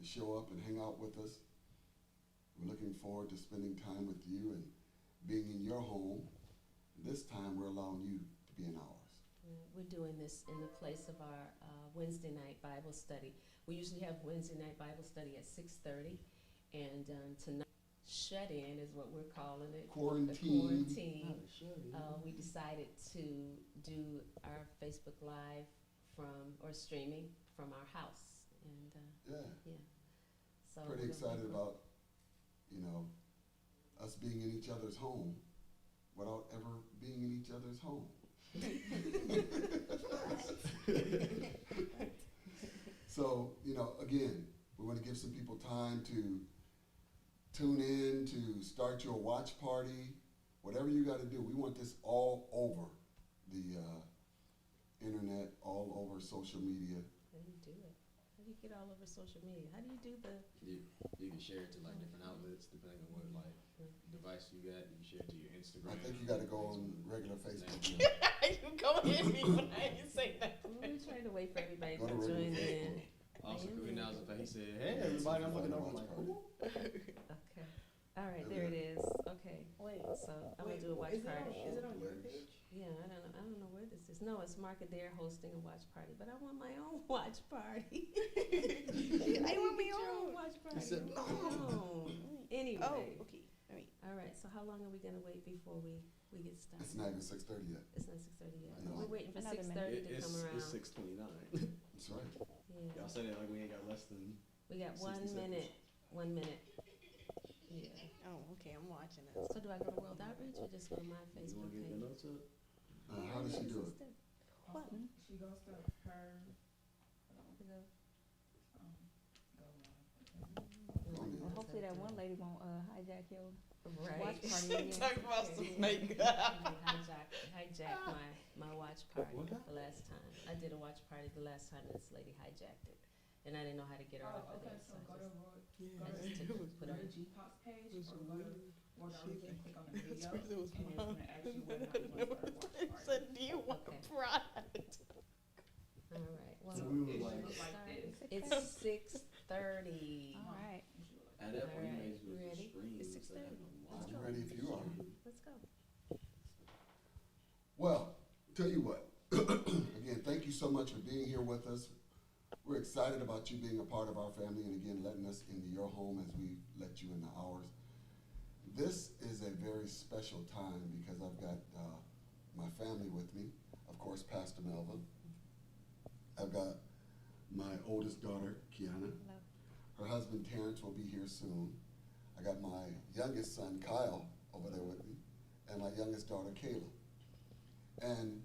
to show up and hang out with us. We're looking forward to spending time with you and being in your home. This time we're allowing you to be in ours. We're doing this in the place of our Wednesday night Bible study. We usually have Wednesday night Bible study at 6:30, and tonight, shut in is what we're calling it. Quarantine. The quarantine. We decided to do our Facebook Live or streaming from our house, and Yeah. So Pretty excited about, us being in each other's home without ever being in each other's home. So, again, we want to give some people time to tune in, to start your watch party, whatever you got to do. We want this all over the internet, all over social media. How do you do it? How do you get all over social media? How do you do the? You can share it to like different outlets depending on what like device you got. You can share it to your Instagram. I think you got to go on regular Facebook. You go at me when you say that. We're trying to wait for everybody Go to to join regular in. Also, Cookie Now's the he said, "Hey everybody, I'm looking over." I'm like, Okay. All right, there it is. Okay. Wait, So I'm gonna do a watch party. Is it on your page? Yeah, I don't know where this is. No, it's Mark Adair hosting a watch party, but I want my own watch party. I want my own watch party. said no. Anyway. Oh, okay. All right. All right. So how long are we gonna wait before we get started? It's not even 6:30 yet. It's not 6:30 yet. No. We're waiting for Another 6:30 to It's come around. 6:29. That's right. Yeah. Y'all said it like we ain't got less than. We got 60 1 seconds. minute. 1 minute. Yeah. Oh, okay. I'm watching it. So do I go to World Outreach or just go to my You Facebook want to get the page? notes up? How does she do it? What? She goes to her, We go. Well, hopefully that one lady won't hijack your Right. watch party again. Talk about some hijacked my watch party What? the last time. I did a watch party the last time and this lady hijacked it. And I didn't know how to get her off of okay, there, so so go to I just took it, put go her. to G-Pop's page, or go to World Outreach and click on the video, It was and it's gonna ask you whether or not you want to start a watch party. said, do you want Okay. a product? All right. Well, So we were It should like, look like this. it's 6:30. All right. at that point, you Alright, may as well you ready? just stream It's instead of 6:30. having Let's to go. I'm ready if you are. Let's go. Well, tell you what. Again, thank you so much for being here with us. We're excited about you being a part of our family and again letting us into your home as we let you into ours. This is a very special time because I've got my family with me. Of course, Pastor Melva. I've got my oldest daughter, Kiana. Hello. Her husband, Terrence, will be here soon. I got my youngest son, Kyle, over there with me, and my youngest daughter, Kayla. And,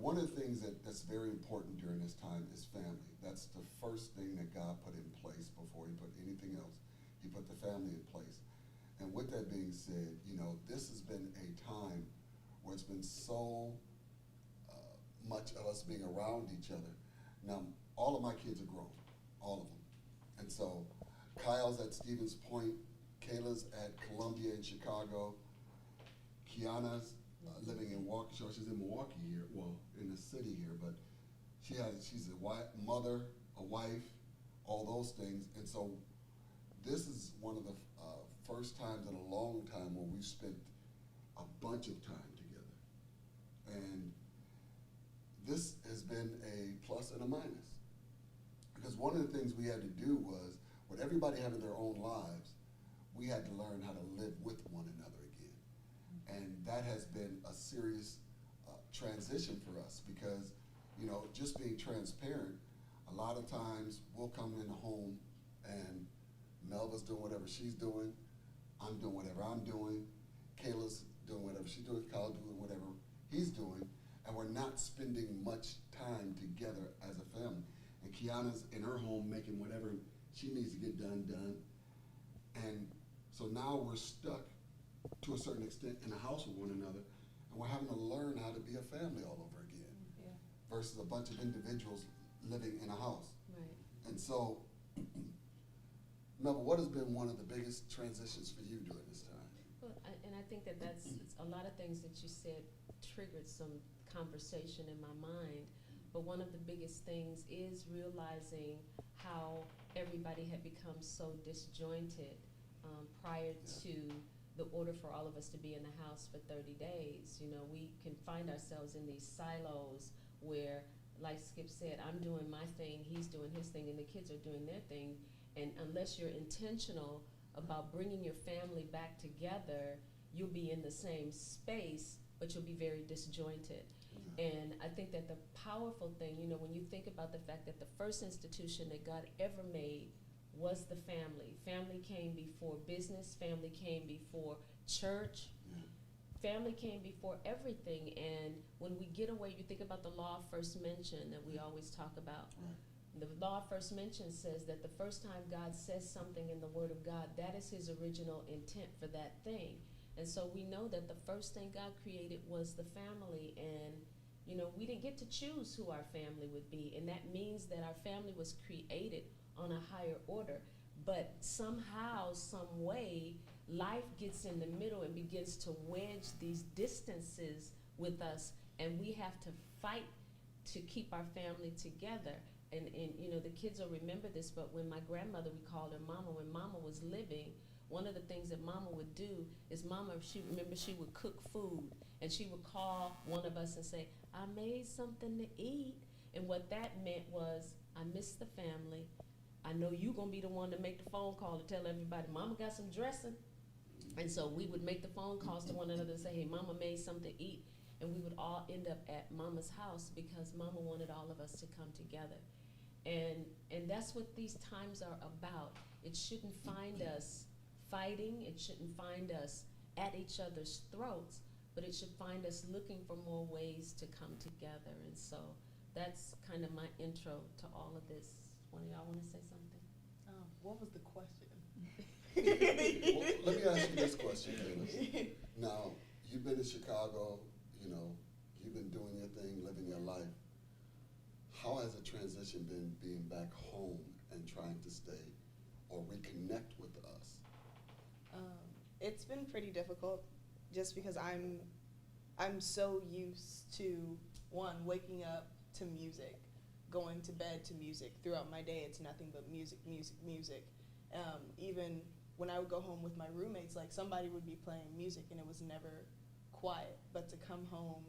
one of the things that's very important during this time is family. That's the first thing that God put in place before he put anything else. He put the family in place. And with that being said, this has been a time where it's been so much of us being around each other. Now, all of my kids are grown, all of them. And so Kyle's at Stevens Point, Kayla's at Columbia in Chicago, Kiana's living in Waukesha. She's in Milwaukee here, well, in the city here, but she's a mother, a wife, all those things. And so this is one of the first times in a long time where we've spent a bunch of time together. And this has been a plus and a minus. Because one of the things we had to do was, with everybody having their own lives, we had to learn how to live with one another again. And that has been a serious transition for us because, just being transparent, a lot of times we'll come in the home and Melva's doing whatever she's doing, I'm doing whatever I'm doing, Kayla's doing whatever she's doing, Kyle doing whatever he's doing, and we're not spending much time together as a family. And Kiana's in her home making whatever she needs to get done. And so now we're stuck to a certain extent in the house with one another, and we're having to learn how to be a family all over again Yeah. versus a bunch of individuals living in a house. Right. And so, Melba, what has been one of the biggest transitions for you during this time? Well, and I think that's it's a lot of things that you said triggered some conversation in my mind. But one of the biggest things is realizing how everybody had become so disjointed prior to the order for all of us to be in the house for 30 days. You know, we can find ourselves in these silos where, like Skip said, I'm doing my thing, he's doing his thing, and the kids are doing their thing. And unless you're intentional about bringing your family back together, you'll be in the same space, but you'll be very disjointed. And I think that the powerful thing, you know, when you think about the fact that the first institution that God ever made was the family. Family came before business, family came before church, family came before everything. And when we get away, you think about the law of first mention that we always talk about. The law of first mention says that the first time God says something in the Word of God, that is his original intent for that thing. And so we know that the first thing God created was the family. And, you know, we didn't get to choose who our family would be. And that means that our family was created on a higher order. But somehow, some way, life gets in the middle and begins to wedge these distances with us. And we have to fight to keep our family together. And you know, the kids will remember this, but when my grandmother, we called her Mama, when Mama was living, one of the things that Mama would do is she would cook food, and she would call one of us and say, I made something to eat. And what that meant was, I miss the family. I know you gonna be the one to make the phone call to tell everybody, Mama got some dressing. And so we would make the phone calls to one another and say, hey, Mama made something to eat. And we would all end up at Mama's house because Mama wanted all of us to come together. And that's what these times are about. It shouldn't find us fighting. It shouldn't find us at each other's throats, but it should find us looking for more ways to come together. And so that's kind of my intro to all of this. One of y'all want to say something? What was the question? Well, let me ask you this question, Candace. Now, you've been in Chicago, you know, you've been doing your thing, living your life. How has the transition been being back home and trying to stay or reconnect with us? It's been pretty difficult just because I'm so used to, one, waking up to music, going to bed to music. Throughout my day, it's nothing but music, music, music. Even when I would go home with my roommates, like somebody would be playing music and it was never quiet. But to come home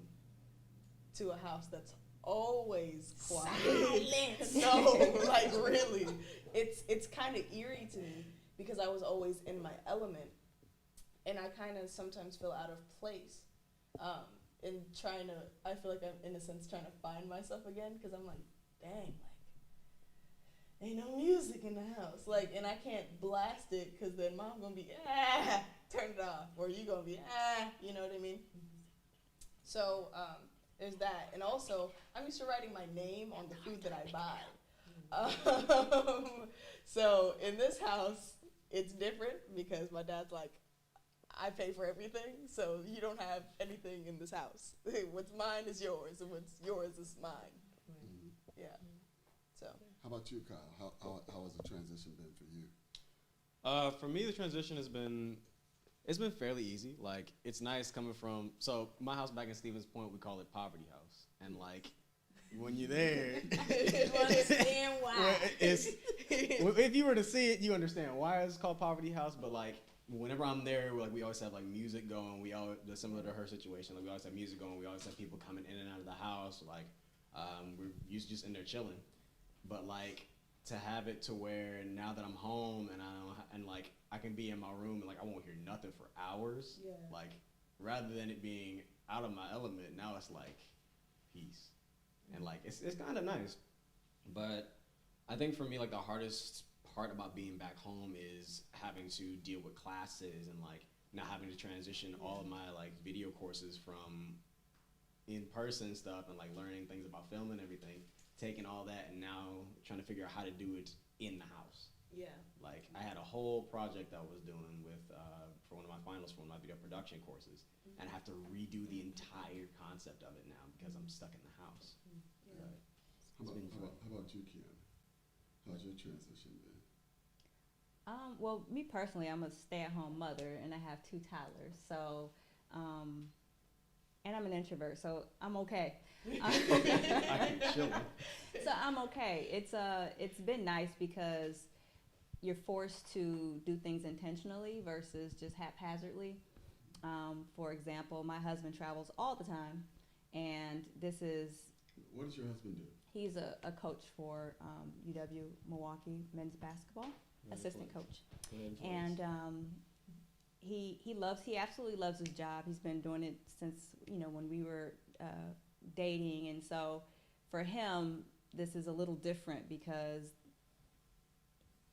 to a house that's always quiet. Silence. No, like really. It's kind of eerie to me because I was always in my element. And I kind of sometimes feel out of place in trying to, I feel like I'm in a sense trying to find myself again because I'm like, dang, like, ain't no music in the house. Like, and I can't blast it because then Mom gonna be, turn it off. Or you gonna be, you know what I mean? So there's that. And also, I'm used to writing my name on the food that I buy. So in this house, it's different because my dad's like, I pay for everything, so you don't have anything in this house. What's mine is yours, and what's yours is mine. Mm-hmm. Yeah. So. How about you, Kyle? How has the transition been for you? For me, the transition has been fairly easy. Like, it's nice coming from, so my house back in Stevens Point, we call it Poverty House. And like, when you're there, You understand why. if you were to see it, you understand why it's called Poverty House. But like, whenever I'm there, we always have like music going. Similar to her situation, like we always have music going. We always have people coming in and out of the house. Like, we're usually just in there chilling. But like, to have it to where now that I'm home and like I can be in my room and like I won't hear nothing for hours. Yeah. Like, rather than it being out of my element, now it's like peace. And like it's kind of nice. But I think for me, like the hardest part about being back home is having to deal with classes and like now having to transition all of my like video courses from in-person stuff and like learning things about film and everything, taking all that and now trying to figure out how to do it in the house. Yeah. Like I had a whole project I was doing with for one of my finals for one of my video production courses, and I have to redo the entire concept of it now because I'm stuck in the house. Yeah. But How about you, Kiana? How's your transition been? Well, me personally, I'm a stay-at-home mother, and I have 2 toddlers. So, and I'm an introvert, so I'm okay. I can chill. So I'm okay. It's been nice because you're forced to do things intentionally versus just haphazardly. For example, my husband travels all the time, and What does your husband do? he's a coach for UW Milwaukee men's basketball, assistant coach. And he absolutely loves his job. He's been doing it since, when we were dating. And so for him, this is a little different because,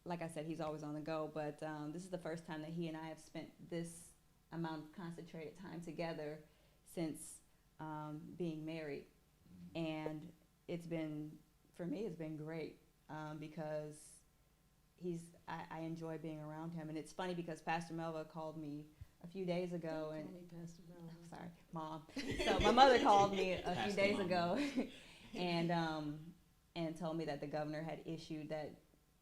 like I said, he's always on the go. But this is the first time that he and I have spent this amount of concentrated time together since being married. And for me, it's been great because I enjoy being around him. And it's funny because Pastor Melva called me a few days ago. And sorry, Mom. So my mother called me a few days ago and told me that the governor had issued that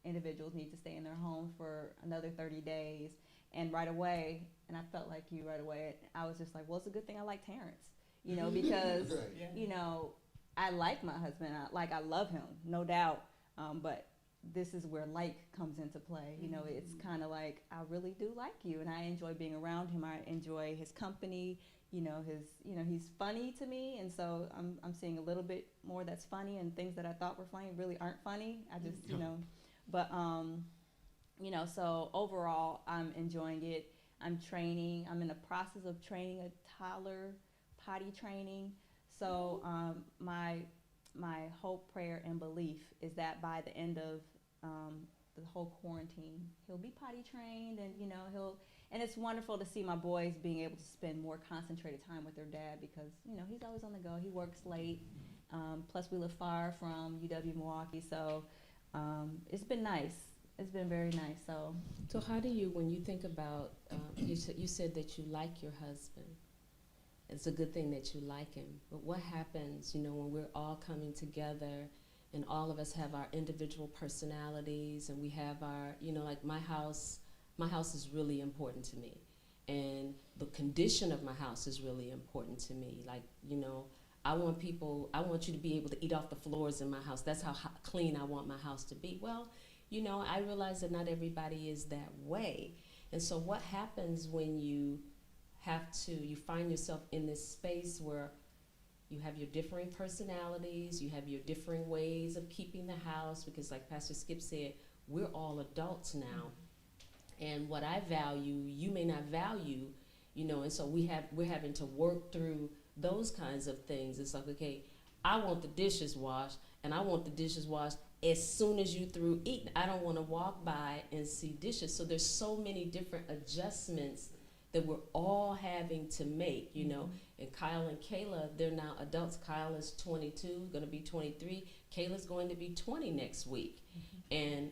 individuals need to stay in their homes for another 30 days. And right away, and I felt like you right away, I was just like, well, it's a good thing I like Terrence, because, I like my husband. I love him, no doubt. But this is where like comes into play. It's kind of like, I really do like you, and I enjoy being around him. I enjoy his company. He's funny to me, and so I'm seeing a little bit more that's funny, and things that I thought were funny really aren't funny. I just, but so overall, I'm enjoying it. I'm training. I'm in the process of training a toddler potty training. So my hope, prayer, and belief is that by the end of the whole quarantine, he'll be potty trained, and and it's wonderful to see my boys being able to spend more concentrated time with their dad because he's always on the go. He works late. Plus, we live far from UW Milwaukee, so it's been nice. It's been very nice. So how do you, when you think about, you said that you like your husband. It's a good thing that you like him. But what happens, when we're all coming together and all of us have our individual personalities and we have our, like my house is really important to me. And the condition of my house is really important to me. Like, I want you to be able to eat off the floors in my house. That's how clean I want my house to be. Well, I realize that not everybody is that way. And so what happens when you find yourself in this space where you have your differing personalities, you have your differing ways of keeping the house, because like Pastor Skip said, we're all adults now. And what I value, you may not value, and so we're having to work through those kinds of things. It's like, okay, I want the dishes washed, and I want the dishes washed as soon as you through eating. I don't want to walk by and see dishes. So there's so many different adjustments that we're all having to make, and Kyle and Kayla, they're now adults. Kyle is 22, going to be 23. Kayla's going to be 20 next week,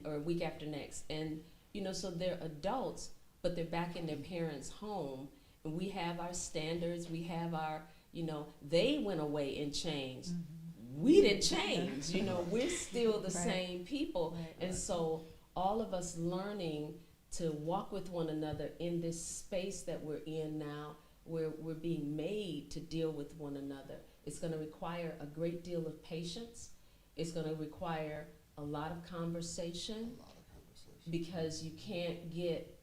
or a week after next. And, so they're adults, but they're back in their parents' home, and we have our standards, we have our, they went away and changed. We didn't change, we're still the same people. And so all of us learning to walk with one another in this space that we're in now, where we're being made to deal with one another. It's going to require a great deal of patience. It's going to require a lot of conversation, because you can't get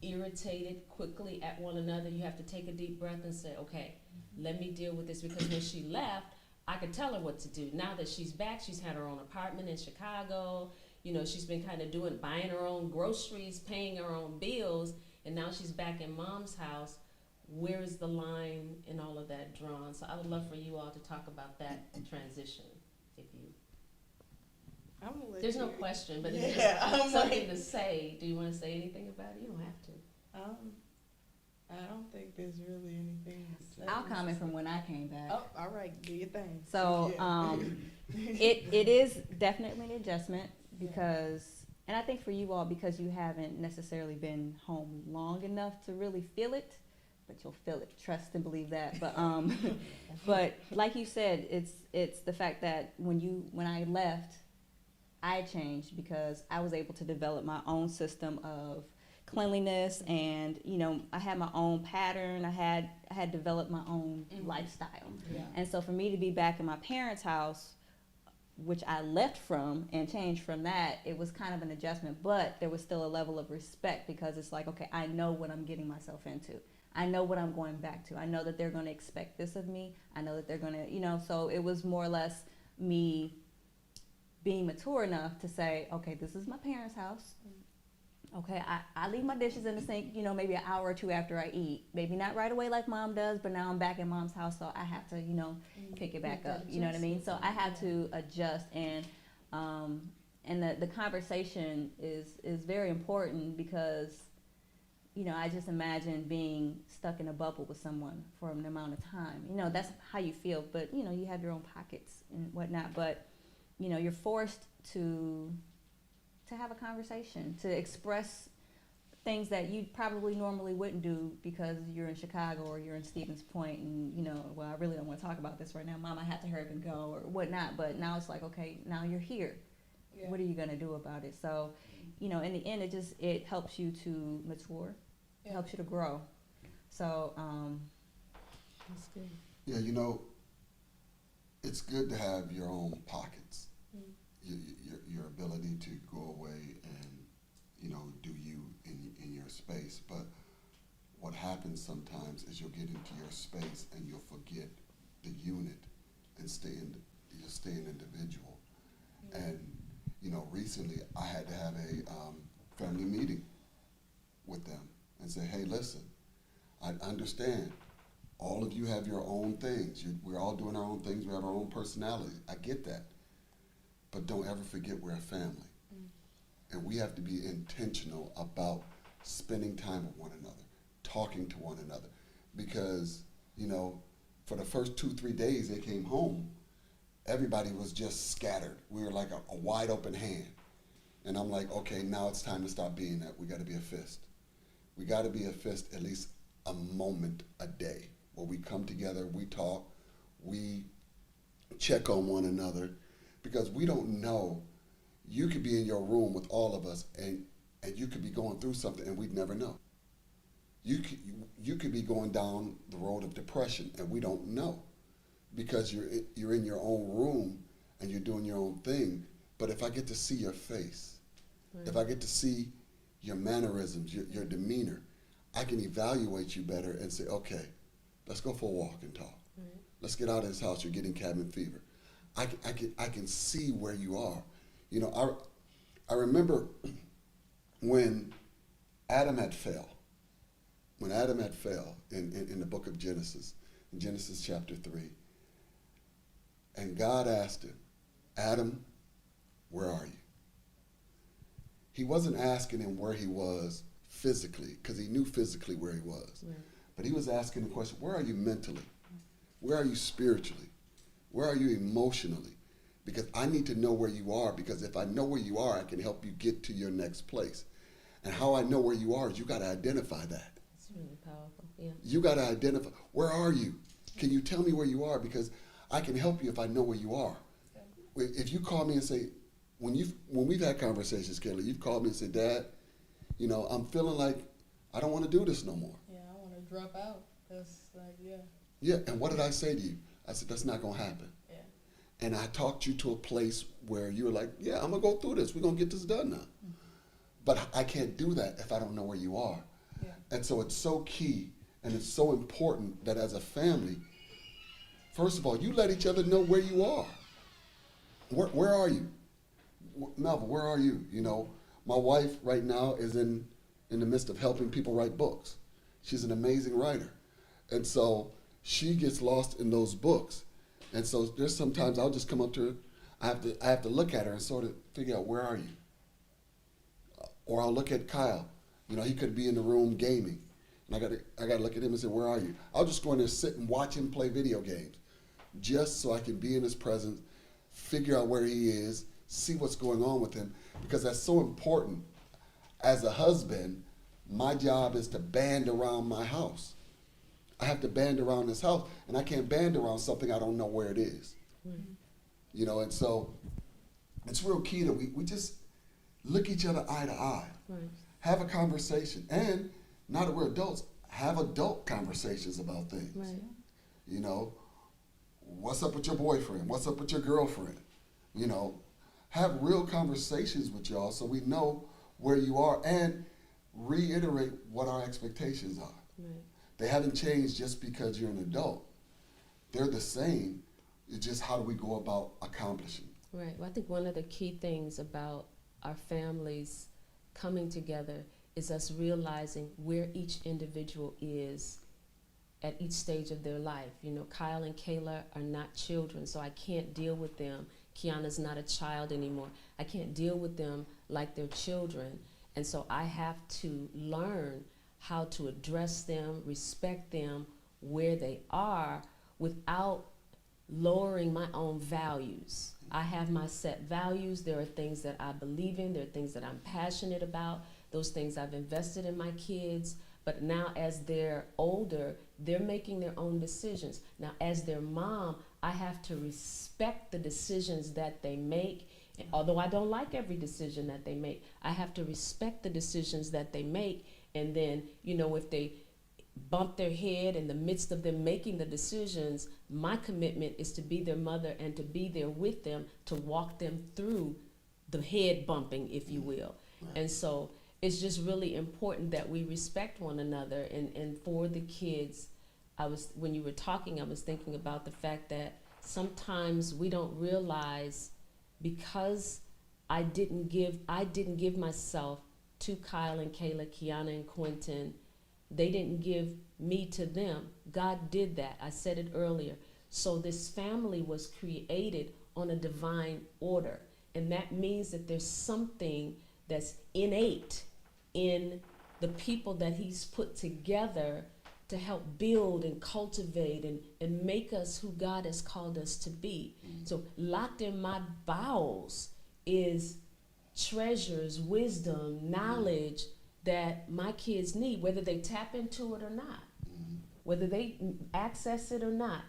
irritated quickly at one another. You have to take a deep breath and say, okay, let me deal with this, because when she left, I could tell her what to do. Now that she's back, she's had her own apartment in Chicago. She's been kind of buying her own groceries, paying her own bills, and now she's back in Mom's house. Where is the line and all of that drawn? So I would love for you all to talk about that transition, if you. There's no question, but it's just something to say. Do you want to say anything about it? You don't have to. I don't think there's really anything to say. I'll comment from when I came back. Oh, all right, do your thing. So it is definitely an adjustment because, and I think for you all, because you haven't necessarily been home long enough to really feel it, but you'll feel it. Trust and believe that. But but like you said, it's the fact that when I left, I changed because I was able to develop my own system of cleanliness, and I had my own pattern. I had developed my own lifestyle. And so for me to be back in my parents' house, which I left from and changed from that, it was kind of an adjustment, but there was still a level of respect because it's like, okay, I know what I'm getting myself into. I know what I'm going back to. I know that they're going to expect this of me. I know that they're going to, so it was more or less me being mature enough to say, okay, this is my parents' house. Okay, I leave my dishes in the sink, maybe an hour or two after I eat. Maybe not right away like mom does, but now I'm back in mom's house, so I have to, pick it back up. You know what I mean? So I have to adjust, and the conversation is very important because, I just imagine being stuck in a bubble with someone for an amount of time. That's how you feel, but you have your own pockets and whatnot. But you're forced to have a conversation, to express things that you probably normally wouldn't do because you're in Chicago or you're in Stevens Point and, well, I really don't want to talk about this right now. Mom, I have to hurry up and go or whatnot. But now it's like, okay, now you're here. Yeah. What are you going to do about it? So, in the end, it helps you to mature. It helps you to grow. So, That's good. Yeah, it's good to have your own pockets. Your ability to go away and do you in your space, but what happens sometimes is you'll get into your space and you'll forget the unit and you'll stay an individual. And recently I had to have a family meeting with them and say, hey, listen, I understand all of you have your own things. We're all doing our own things. We have our own personality. I get that. But don't ever forget we're a family. And we have to be intentional about spending time with one another, talking to one another. Because, for the first 2-3 days they came home, everybody was just scattered. We were like a wide open hand. And I'm like, okay, now it's time to stop being that. We got to be a fist. We got to be a fist at least a moment a day where we come together, we talk, we check on one another. Because we don't know, you could be in your room with all of us and you could be going through something and we'd never know. You could be going down the road of depression and we don't know because you're in your own room and you're doing your own thing. But if I get to see your face, right. If I get to see your mannerisms, your demeanor, I can evaluate you better and say, okay, let's go for a walk and talk. Right. Let's get out of this house, you're getting cabin fever. I can see where you are. I remember when Adam had fell. When Adam had fell in the book of Genesis, in Genesis chapter 3, and God asked him, Adam, where are you? He wasn't asking him where he was physically, because he knew physically where he was. Right. But he was asking the question, where are you mentally? Where are you spiritually? Where are you emotionally? Because I need to know where you are, because if I know where you are, I can help you get to your next place. And how I know where you are is you got to identify that. It's really powerful, yeah. You got to identify, where are you? Can you tell me where you are? Because I can help you if I know where you are. Okay. If you call me and say, when we've had conversations, Kayla, you've called me and said, Dad, I'm feeling like I don't want to do this no more. Yeah, I want to drop out. That's yeah. Yeah, and what did I say to you? I said, that's not going to happen. Yeah. And I talked you to a place where you were like, yeah, I'm going to go through this. We're going to get this done now. Mm-hmm. But I can't do that if I don't know where you are. Yeah. And so it's so key and it's so important that as a family, first of all, you let each other know where you are. Where are you? Melvin, where are you? My wife right now is in the midst of helping people write books. She's an amazing writer. And so she gets lost in those books. And so there's sometimes I'll just come up to her, I have to look at her and sort of figure out, where are you? Or I'll look at Kyle. He could be in the room gaming. And I gotta look at him and say, where are you? I'll just go in there, sit and watch him play video games. Just so I can be in his presence, figure out where he is, see what's going on with him. Because that's so important. As a husband, my job is to band around my house. I have to band around this house, and I can't band around something I don't know where it is. Mm-hmm. And so it's real key that we just look each other eye to eye, right. Have a conversation, and now that we're adults, have adult conversations about things. Right. What's up with your boyfriend? What's up with your girlfriend? You know, have real conversations with y'all so we know where you are and reiterate what our expectations are. Right. They haven't changed just because you're an adult. They're the same. It's just how do we go about accomplishing? Right. Well, I think one of the key things about our families coming together is us realizing where each individual is at each stage of their life. You know, Kyle and Kayla are not children, so I can't deal with them. Kiana's not a child anymore. I can't deal with them like they're children. And so I have to learn how to address them, respect them where they are without lowering my own values. I have my set values. There are things that I believe in. There are things that I'm passionate about. Those things I've invested in my kids. But now as they're older, they're making their own decisions. Now as their mom, I have to respect the decisions that they make. And although I don't like every decision that they make, I have to respect the decisions that they make. And then, you know, if they bump their head in the midst of them making the decisions, my commitment is to be their mother and to be there with them to walk them through the head bumping, if you will. Right. And so it's just really important that we respect one another. And for the kids, when you were talking, I was thinking about the fact that sometimes we don't realize, because I didn't give myself to Kyle and Kayla, Kiana and Quentin. They didn't give me to them. God did that. I said it earlier. So this family was created on a divine order. And that means that there's something that's innate in the people that he's put together to help build and cultivate and make us who God has called us to be. So locked in my bowels is treasures, wisdom, knowledge that my kids need, whether they tap into it or not, whether they access it or not.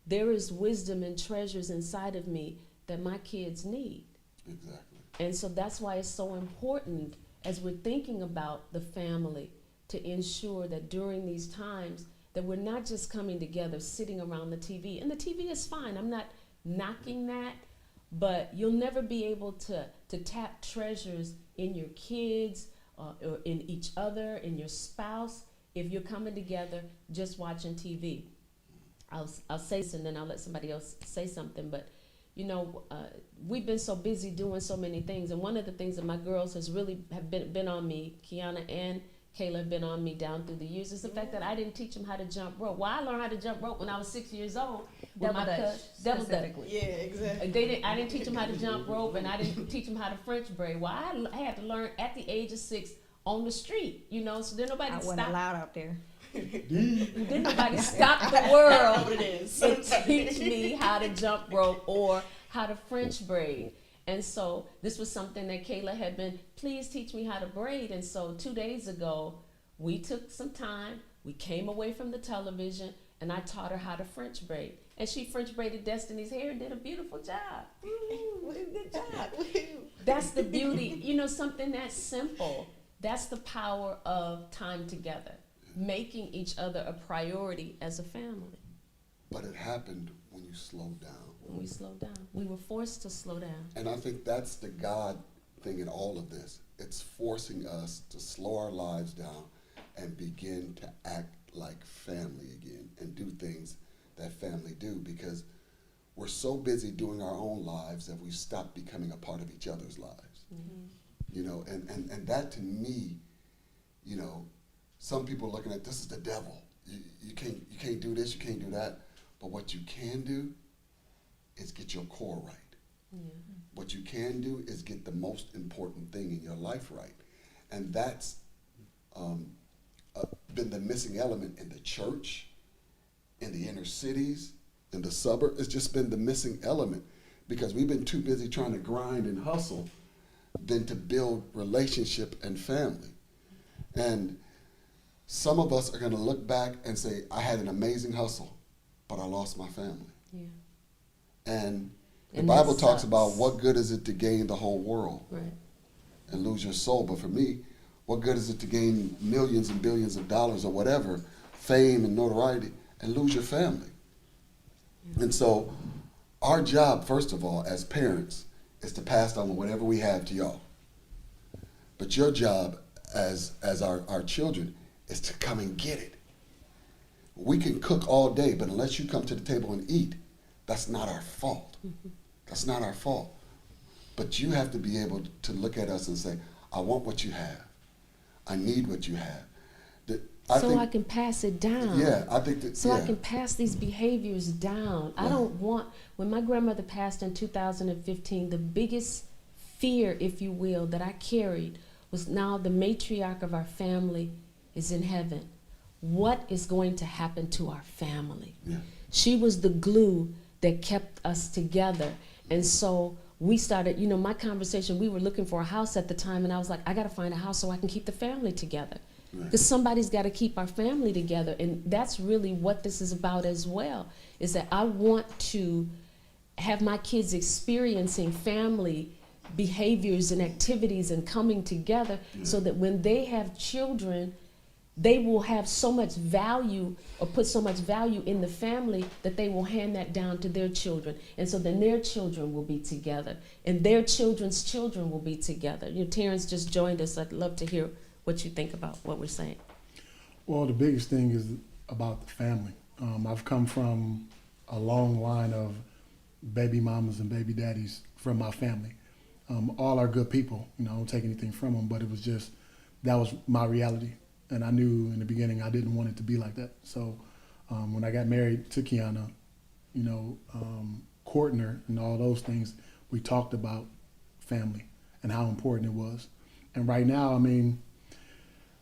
There is wisdom and treasures inside of me that my kids need. Exactly. And so that's why it's so important as we're thinking about the family to ensure that during these times that we're not just coming together, sitting around the TV. And the TV is fine. I'm not knocking that, but you'll never be able to tap treasures in your kids or in each other, in your spouse, if you're coming together just watching TV. I'll say this and then I'll let somebody else say something, but you know, we've been so busy doing so many things, and one of the things that my girls have been on me, Kiana and Kayla have been on me down through the years, is the fact that I didn't teach them how to jump rope. Well, I learned how to jump rope when I was 6 years old. Double Dutch, Double Dutch. specifically. Yeah, exactly. I didn't teach them how to jump rope, and I didn't teach them how to French braid. Well, I had to learn at the age of 6 on the street, you know, so then nobody I wasn't stopped. allowed out there. Then nobody stopped the world What it is. to teach me how to jump rope or how to French braid. And so this was something that Kayla had been, please teach me how to braid. And so 2 days ago, we took some time, we came away from the television, and I taught her how to French braid. And she French braided Destiny's hair and did a beautiful job. Good job. That's the beauty, you know, something that's simple. That's the power of time together, making each other a priority as a family. But it happened when you slowed down. When we slowed down, we were forced to slow down. And I think that's the God thing in all of this. It's forcing us to slow our lives down and begin to act like family again and do things that family do, because we're so busy doing our own lives that we've stopped becoming a part of each other's lives. Mm-hmm. You know, and that to me, you know, some people are looking at this is the devil. You can't do this, you can't do that. But what you can do is get your core right. Yeah. What you can do is get the most important thing in your life right. And that's been the missing element in the church, in the inner cities, in the suburbs. It's just been the missing element because we've been too busy trying to grind and hustle than to build relationship and family. And some of us are going to look back and say, I had an amazing hustle, but I lost my family. Yeah. And the And Bible that talks sucks. about what good is it to gain the whole world Right. and lose your soul. But for me, what good is it to gain millions and billions of dollars or whatever, fame and notoriety, and lose your family? And so our job, first of all, as parents, is to pass on whatever we have to y'all. But your job as our children is to come and get it. We can cook all day, but unless you come to the table and eat, that's not our fault. That's not our fault. But you have to be able to look at us and say, I want what you have. I need what you have. I can pass it down. Yeah, I think that. So I can pass these behaviors down. I don't want, when my grandmother passed in 2015, the biggest fear, if you will, that I carried was now the matriarch of our family is in heaven. What is going to happen to our family? Yeah. She was the glue that kept us together. And so we started, my conversation, we were looking for a house at the time, and I was like, I got to find a house so I can keep the family together. Because somebody's got to keep our family together. And that's really what this is about as well, is that I want to have my kids experiencing family behaviors and activities and coming together so that when they have children, they will have so much value or put so much value in the family that they will hand that down to their children. And so then their children will be together and their children's children will be together. Terrence just joined us. I'd love to hear what you think about what we're saying. Well, the biggest thing is about the family. I've come from a long line of baby mamas and baby daddies from my family. All are good people, I don't take anything from them, but it was just, that was my reality. And I knew in the beginning I didn't want it to be like that. So when I got married to Kiana, courting her and all those things, we talked about family and how important it was. And right now,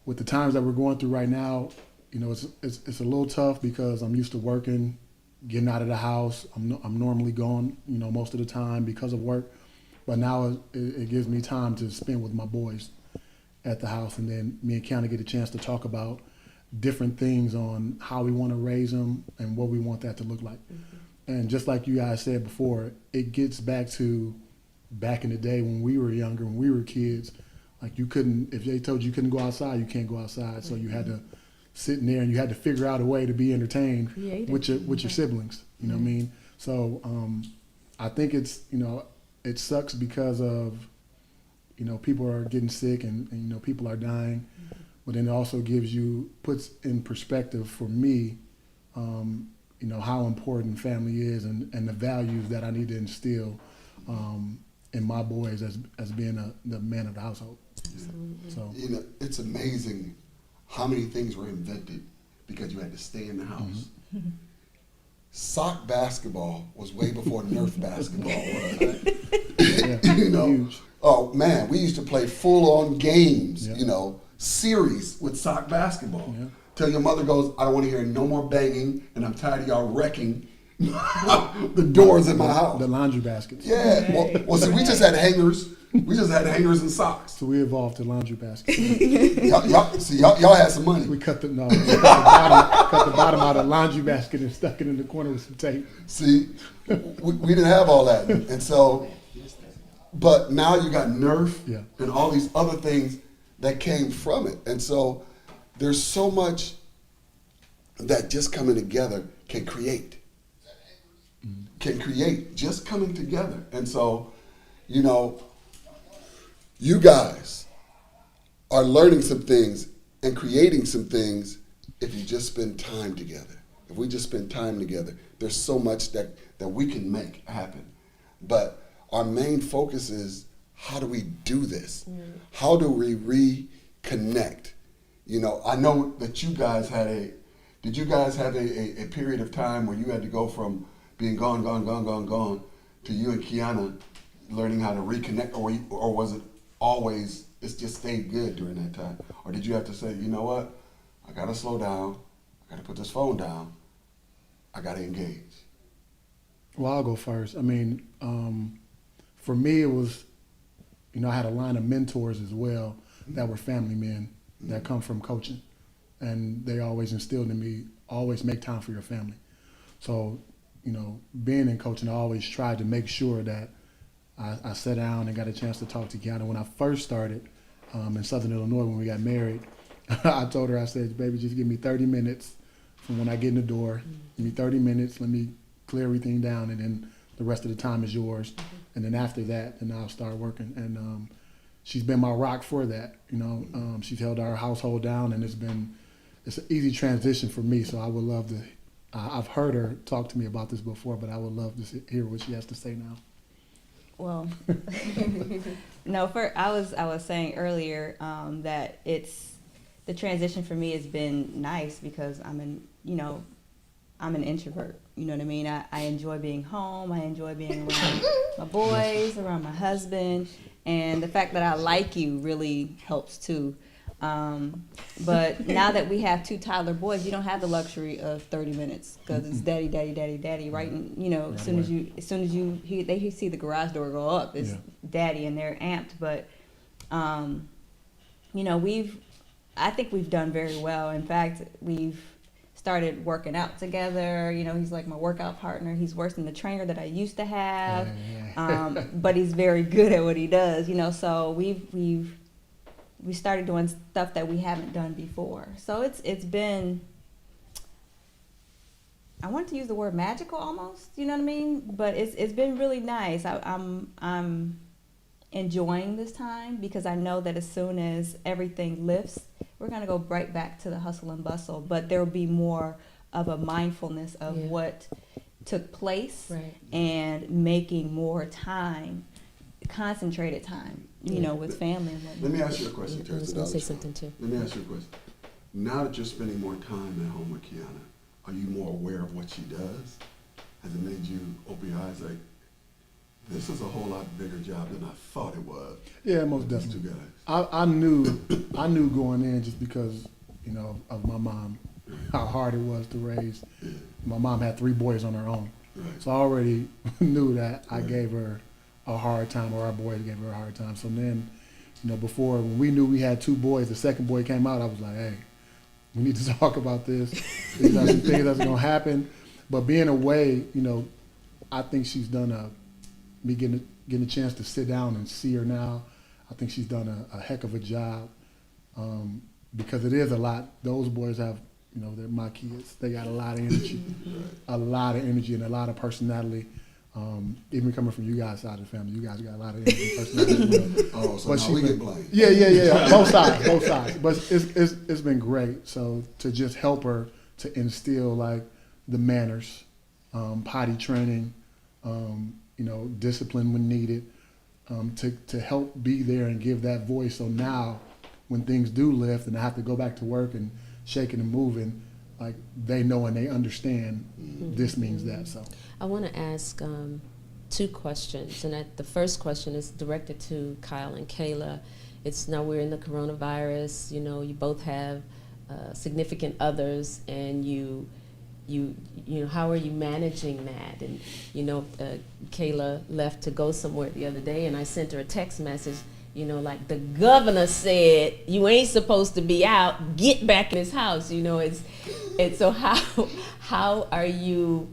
with the times that we're going through right now, it's a little tough because I'm used to working, getting out of the house. I'm normally gone, most of the time because of work. But now it gives me time to spend with my boys at the house, and then me and Kiana get a chance to talk about different things on how we want to raise them and what we want that to look like. Mm-hmm. And just like you guys said before, it gets back to back in the day when we were younger, when we were kids. Like if they told you couldn't go outside, you can't go outside. So you had to sit in there and you had to figure out a way to be entertained with your siblings. You know what I mean? So I think it's it sucks because of people are getting sick and people are dying, but then it also puts in perspective for me, how important family is and the values that I need to instill in my boys as being the man of the household. So it's amazing how many things were invented because you had to stay in the house. Mm-hmm. Sock basketball was way before Nerf basketball was. Huge. Oh man, we used to play full-on games, series with sock basketball. Yeah. Till your mother goes, I don't want to hear no more banging, and I'm tired of y'all wrecking the doors in my house. The laundry baskets. Yeah. Well, see, we just had hangers. We just had hangers and socks. So we evolved to laundry baskets. y'all had some money. We cut the bottom out of the laundry basket and stuck it in the corner with some tape. See, we didn't have all that, and so. But now you got Nerf and all these other things that came from it. And so there's so much that just coming together can create. Just coming together. And so, you guys are learning some things and creating some things if you just spend time together. If we just spend time together, there's so much that we can make happen. But our main focus is, how do we do this? How do we reconnect? I know that you guys did you guys have a period of time where you had to go from being gone to you and Kiana learning how to reconnect, or was it always, it's just stayed good during that time? Or did you have to say, you know what, I gotta slow down, I gotta put this phone down, I gotta engage? Well, I'll go first. For me, it was, I had a line of mentors as well that were family men that come from coaching. And they always instilled in me, always make time for your family. So, being in coaching, I always tried to make sure that I sat down and got a chance to talk to Kiana. When I first started in Southern Illinois, when we got married, I told her, I said, baby, just give me 30 minutes from when I get in the door. Give me 30 minutes, let me clear everything down, and then the rest of the time is yours. And then after that, then I'll start working. And she's been my rock for that. You know, she's held our household down, and it's an easy transition for me. So I would love to. I've heard her talk to me about this before, but I would love to hear what she has to say now. Well, no. I was saying earlier that the transition for me has been nice because I'm an introvert. You know what I mean? I enjoy being home. I enjoy being around my boys, around my husband, and the fact that I like you really helps too. But now that we have 2 toddler boys, you don't have the luxury of 30 minutes because it's daddy, daddy, daddy, daddy. Right, and Right as soon as they see the garage door go up, it's daddy, and they're amped. But I think we've done very well. In fact, we've started working out together. You know, he's like my workout partner. He's worse than the trainer that I used to have, but he's very good at what he does. You know, so we started doing stuff that we haven't done before. So it's been, I want to use the word magical almost, you know what I mean? But it's been really nice. I'm enjoying this time because I know that as soon as everything lifts, we're gonna go right back to the hustle and bustle. But there will be more of a mindfulness of what took place, Right. and making more time, concentrated time, you know, with family and whatnot. Let me ask you a question, I was Teresa. going to say something too. Let me ask you a question. Now that you're spending more time at home with Kiana, are you more aware of what she does? Has it made you open your eyes like, this is a whole lot bigger job than I thought it was? Yeah, most These definitely. two guys. I knew going in just because, you know, of my mom, how hard it was to raise. Yeah. My mom had 3 boys on her own. Right. So I already knew that I Right. gave her a hard time, or our boys gave her a hard time. So then, you know, before, when we knew we had 2 boys, the second boy came out, I was like, hey, we need to talk about this. These are some things that's going to happen. But being away, you know, I think she's done me getting a chance to sit down and see her now. I think she's done a heck of a job, because it is a lot. Those boys have, you know, they're my kids. They got a lot of energy, a lot of energy and a lot of personality. Even coming from you guys' side of the family, you guys got a lot of energy and personality as well. Oh, so But now she we been- get blamed. Yeah. Both sides. But it's been great. So to just help her to instill like the manners, potty training, you know, discipline when needed, to help be there and give that voice. So now, when things do lift and I have to go back to work and shaking and moving, like they know and they understand this means that. So. I want to ask 2 questions, and the first question is directed to Kyle and Kayla. It's now we're in the coronavirus. You know, you both have significant others, and you know, how are you managing that? And you know, Kayla left to go somewhere the other day, and I sent her a text message. You know, like the governor said, you ain't supposed to be out. Get back in his house. You know, it's so how are you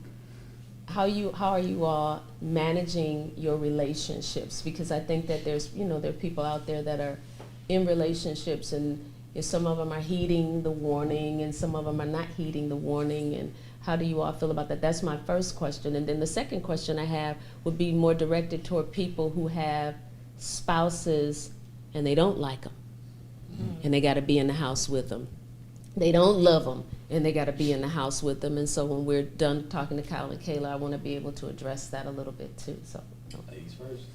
all managing your relationships? Because I think that there are people out there that are in relationships, and some of them are heeding the warning and some of them are not heeding the warning. And how do you all feel about that? That's my first question. And then the second question I have would be more directed toward people who have spouses and they don't like them, and they got to be in the house with them. They don't love them, and they got to be in the house with them. And so when we're done talking to Kyle and Kayla, I want to be able to address that a little bit too. So, Ladies first.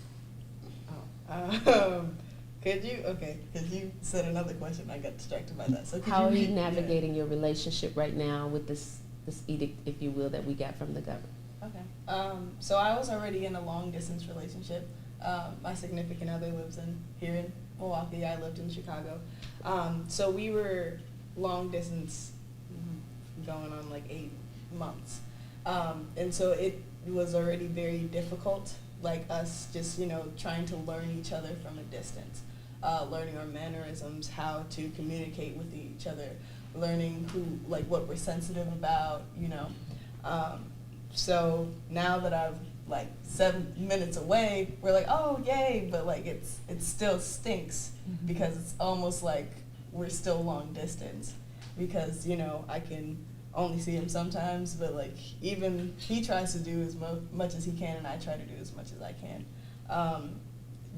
Because you said another question, I got distracted by that. So could how are you repeat? navigating your relationship right now with this edict, if you will, that we got from the governor? Okay. So I was already in a long distance relationship. My significant other lives here in Milwaukee. I lived in Chicago. So we were long distance, going on like 8 months. And so it was already very difficult, like us just, trying to learn each other from a distance, learning our mannerisms, how to communicate with each other, learning what we're sensitive about, So now that I've 7 minutes away, we're like, oh yay, but it still stinks because it's almost like we're still long distance, because I can only see him sometimes, but like even he tries to do as much as he can, and I try to do as much as I can,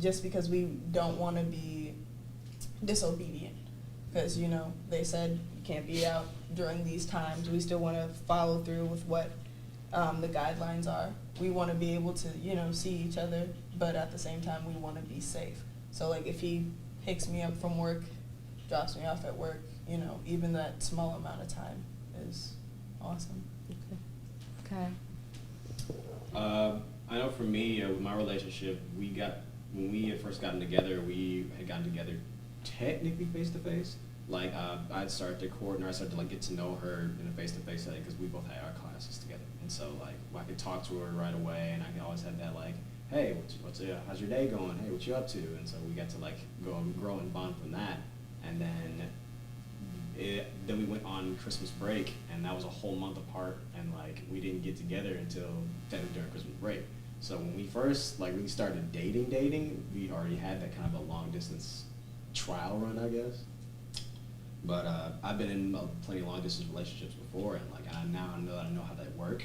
just because we don't want to be disobedient. Because they said you can't be out during these times. We still want to follow through with what the guidelines are. We want to be able to see each other, but at the same time we want to be safe. So like if he picks me up from work, drops me off at work, even that small amount of time is awesome. Okay. I know for me, with my relationship, when we had first gotten together, we had gotten together technically face to face. Like I'd started to court, and I started to like get to know her in a face to face setting because we both had our classes together, and so like I could talk to her right away, and I always had that like, hey, how's your day going? Hey, what you up to? And so we got to like grow and bond from that, and then we went on Christmas break, and that was a whole month apart, and like we didn't get together until during Christmas break. So when we first like really started dating, we already had that kind of a long distance trial run, I guess. But I've been in plenty of long distance relationships before, and like now I know how they work.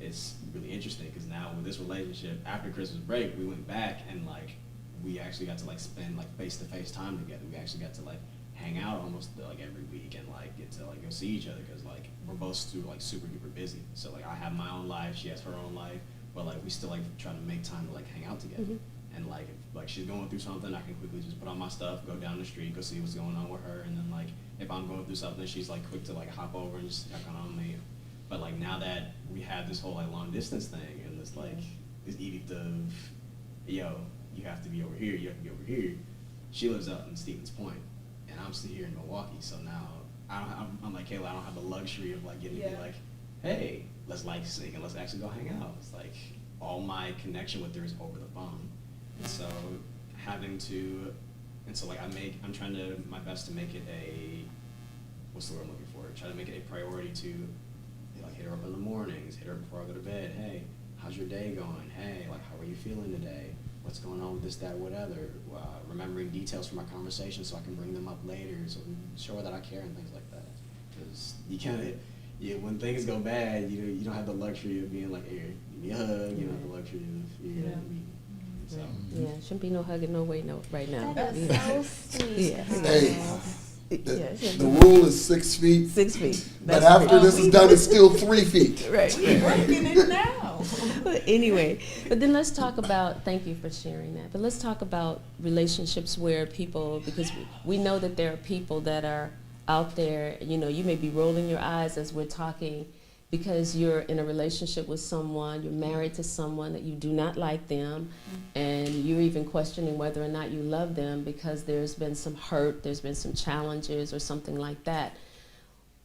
It's really interesting because now with this relationship, after Christmas break, we went back and like we actually got to like spend like face to face time together. We actually got to like hang out almost like every week and like get to like go see each other because like we're both super duper busy. So like I have my own life, she has her own life, but like we still like try to make time to like hang out together. Mm-hmm. And like if she's going through something, I can quickly just put on my stuff, go down the street, go see what's going on with her, and then like if I'm going through something, she's like quick to like hop over and just check on me. But like now that we have this whole like long distance thing and this like this edict of you have to be over here, you have to be over here. She lives up in Stevens Point, and I'm still here in Milwaukee. So now I'm like Kayla, I don't have the luxury of like getting to be like, hey, let's like sing and let's actually go hang out. It's like all my connection with her is over the phone, and so like I'm trying to my best to make it what's the word I'm looking for? Try to make it a priority to like hit her up in the mornings, hit her before I go to bed. Hey, how's your day going? Hey, like how are you feeling today? What's going on with this, that, whatever? Remembering details from our conversation so I can bring them up later, so show her that I care and things like that. Because you kind of, when things go bad, you don't have the luxury of being like, here, give me a hug. You don't have the luxury of So. Yeah, shouldn't be no hugging no way no right now. That is so sweet. Hey, Yeah. the rule is 6 feet, 6 feet. but after this is done, it's still 3 feet. Right. We're working it now. But anyway, but then let's talk about, thank you for sharing that, but let's talk about relationships where people, because we know that there are people that are out there, you may be rolling your eyes as we're talking because you're in a relationship with someone, you're married to someone that you do not like them, and you're even questioning whether or not you love them because there's been some hurt, there's been some challenges or something like that,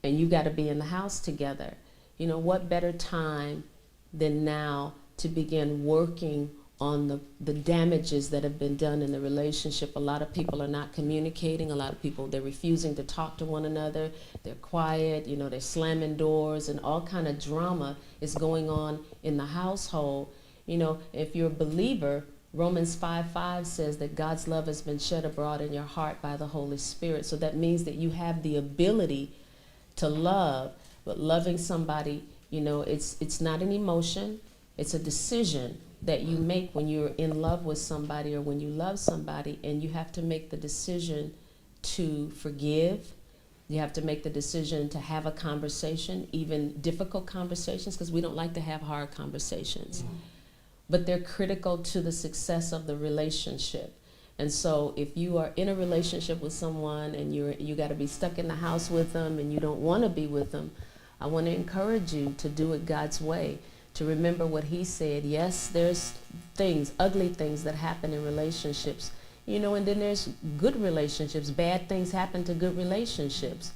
and you got to be in the house together. What better time than now to begin working on the damages that have been done in the relationship. A lot of people are not communicating. A lot of people, they're refusing to talk to one another. They're quiet, they're slamming doors, and all kind of drama is going on in the household. If you're a believer, Romans 5:5 says that God's love has been shed abroad in your heart by the Holy Spirit. So that means that you have the ability to love, but loving somebody, it's not an emotion, it's a decision that you make when you're in love with somebody or when you love somebody, and you have to make the decision to forgive. You have to make the decision to have a conversation, even difficult conversations, because we don't like to have hard conversations. But they're critical to the success of the relationship. And so if you are in a relationship with someone and you got to be stuck in the house with them and you don't want to be with them, I want to encourage you to do it God's way, to remember what he said. Yes, there's things, ugly things that happen in relationships, and then there's good relationships. Bad things happen to good relationships.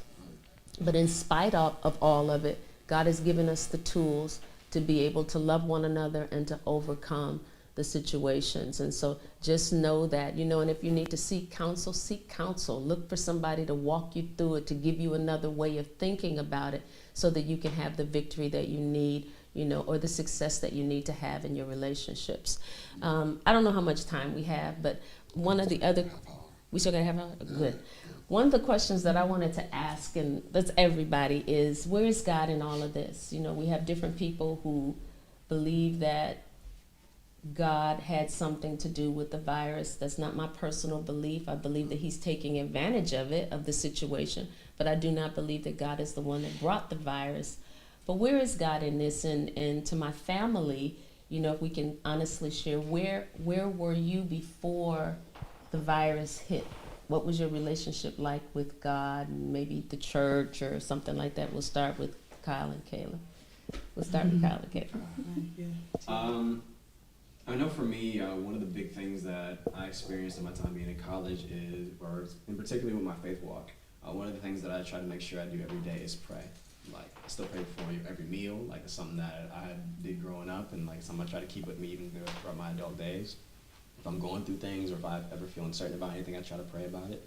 But in spite of all of it, God has given us the tools to be able to love one another and to overcome the situations. And so just know that, and if you need to seek counsel, seek counsel. Look for somebody to walk you through it, to give you another way of thinking about it so that you can have the victory that you need, or the success that you need to have in your relationships. I don't know how much time we have, but one of the other, we still gotta have good. One of the questions that I wanted to ask, and that's everybody, is where is God in all of this? You know, we have different people who believe that God had something to do with the virus. That's not my personal belief. I believe that he's taking advantage of it, of the situation, but I do not believe that God is the one that brought the virus. But where is God in this? And to my family, you know, if we can honestly share, where were you before the virus hit? What was your relationship like with God and maybe the church or something like that? We'll start with Kyle and Kayla. We'll start with Kyle and Kayla. I know for me, one of the big things that I experienced in my time being in college is, or in particular with my faith walk, one of the things that I try to make sure I do every day is pray. Like, I still pray before every meal. Like, it's something that I did growing up, and like something I try to keep with me even throughout my adult days. If I'm going through things or if I ever feel uncertain about anything, I try to pray about it.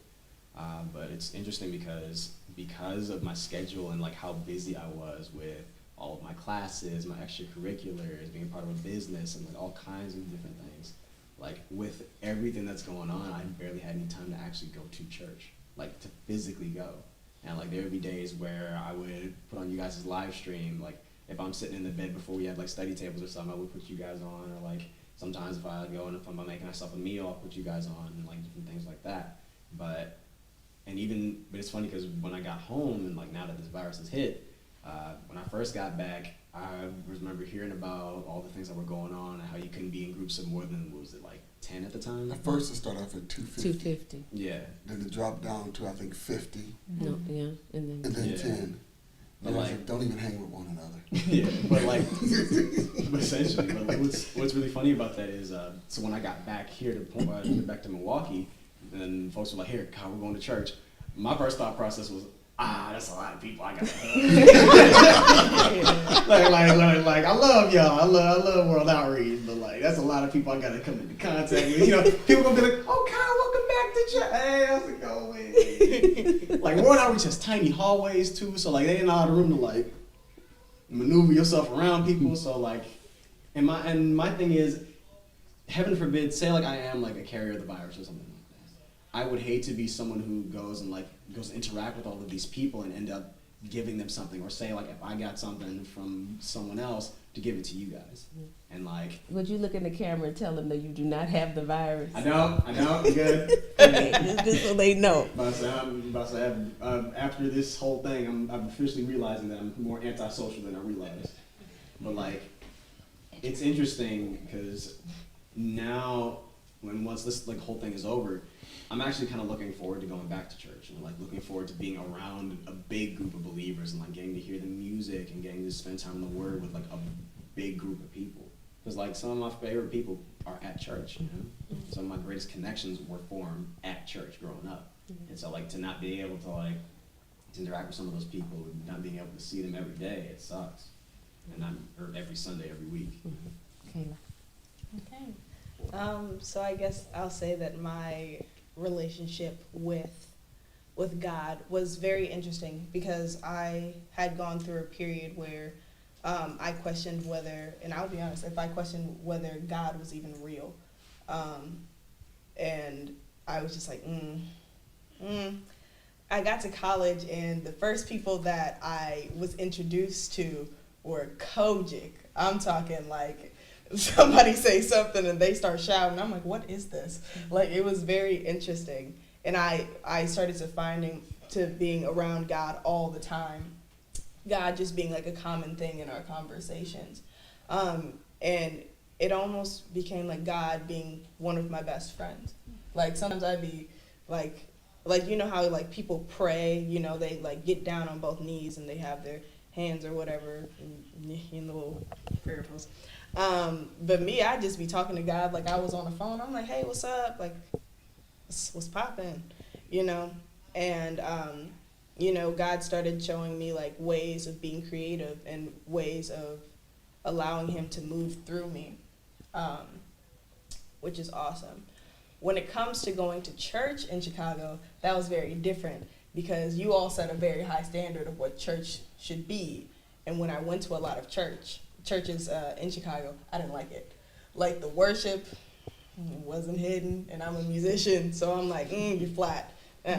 But it's interesting because of my schedule and like how busy I was with all of my classes, my extracurriculars, being part of a business, and like all kinds of different things. Like, with everything that's going on, I barely had any time to actually go to church, like to physically go. And like there would be days where I would put on you guys' live stream. Like, if I'm sitting in the bed before we had like study tables or something, I would put you guys on. Or like sometimes if I go and if I'm making myself a meal, I'll put you guys on, and like different things like that. But it's funny because when I got home and like now that this virus has hit, when I first got back, I remember hearing about all the things that were going on and how you couldn't be in groups of more than, what was it, like 10 at the time? At first, it started off at 250. 250. Yeah. Then it dropped down to, I think, 50. No, yeah, and then And then Yeah. 10. But And I was like- don't even hang with one another. Yeah, but like, but essentially, but like, what's really funny about that is, so when I got back here back to Milwaukee, then folks were like, "Here, Kyle, we're going to church." My first thought process was, that's a lot of people I gotta like I love y'all, I love World Outreach, but like that's a lot of people I gotta come into contact with. You know, people gonna be like, "Oh, Kyle, welcome back to church. Hey, how's it going?" Like, World Outreach has tiny hallways too, so like they ain't a lot of room to like maneuver yourself around people. So like, and my thing is, heaven forbid, say like I am like a carrier of the virus or something like that. I would hate to be someone who goes and interact with all of these people and end up giving them something, or say like if I got something from someone else to give it to you guys. And like, would you look in the camera and tell them that you do not have the virus? I know, good. Okay, just so they know. But after this whole thing, I'm officially realizing that I'm more antisocial than I realized. But like, it's interesting because now, once this like whole thing is over, I'm actually kind of looking forward to going back to church, and like looking forward to being around a big group of believers and like getting to hear the music and getting to spend time in the Word with like a big group of people. Because like some of my favorite people are at church. You know? Some of my greatest connections were formed at church growing up. And so like to not be able to like to interact with some of those people, and not being able to see them every day, it sucks. And or every Sunday, every week. Kayla. Okay. So I guess I'll say that my relationship with God was very interesting, because I had gone through a period where I questioned whether, and I'll be honest, if I questioned whether God was even real. And I was just like, I got to college, and the first people that I was introduced to were Kojic. I'm talking like somebody say something and they start shouting. I'm like, what is this? Like, it was very interesting. And I started to being around God all the time. God just being like a common thing in our conversations. And it almost became like God being one of my best friends. Like, sometimes I'd be like, you know how like people pray, you know, they like get down on both knees and they have their hands or whatever in the little prayer pose. But me, I'd just be talking to God like I was on the phone. I'm like, hey, what's up? Like, what's poppin'? You know? And, you know, God started showing me like ways of being creative and ways of allowing him to move through me, which is awesome. When it comes to going to church in Chicago, that was very different, because you all set a very high standard of what church should be. And when I went to a lot of churches in Chicago, I didn't like it. Like, the worship wasn't hidden, and I'm a musician, so I'm like, you're flat. Like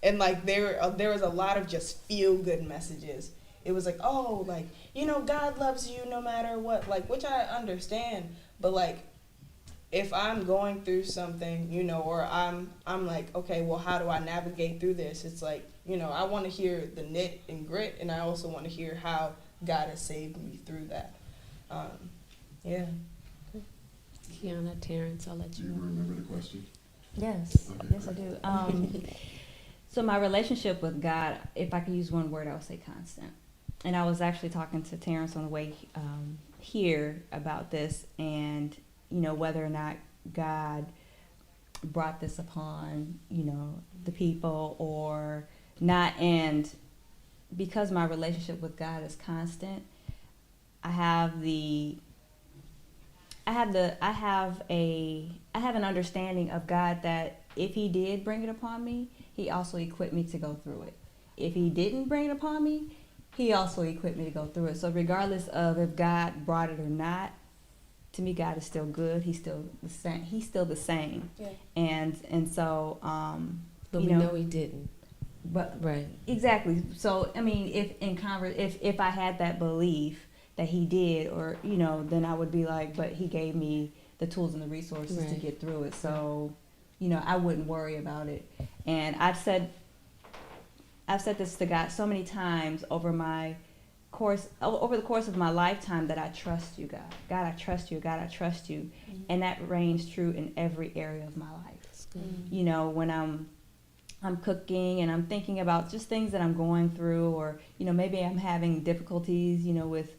and like there was a lot of just feel good messages. It was like, oh, like, you know, God loves you no matter what, like, which I understand, but like, if I'm going through something, you know, or I'm like, okay, well, how do I navigate through this? It's like, you know, I want to hear the knit and grit, and I also want to hear how God has saved me through that. Yeah. Kiana, Terrence, I'll let Do you you know. remember the question? Yes, Okay, yes, I do. So my relationship with God, if I could use one word, I would say constant. And I was actually talking to Terrence on the way here about this, and you know, whether or not God brought this upon, you know, the people or not. And because my relationship with God is constant, I have an understanding of God that if He did bring it upon me, He also equipped me to go through it. If He didn't bring it upon me, He also equipped me to go through it. So regardless of if God brought it or not, to me, God is still good. He's still the same. He's still the same. Yeah. And so But you we know, know he didn't. but Right. exactly. So I mean, if I had that belief that He did, or you know, then I would be like, but He gave me the tools and the resources to Right. get through it. So you know, I wouldn't worry about it. And I've said this to God so many times over the course of my lifetime, that I trust you, God. God, I trust you. God, I trust you. And that reigns true in every area of my life. That's good. You know, when I'm cooking and I'm thinking about just things that I'm going through, or you know, maybe I'm having difficulties, you know, with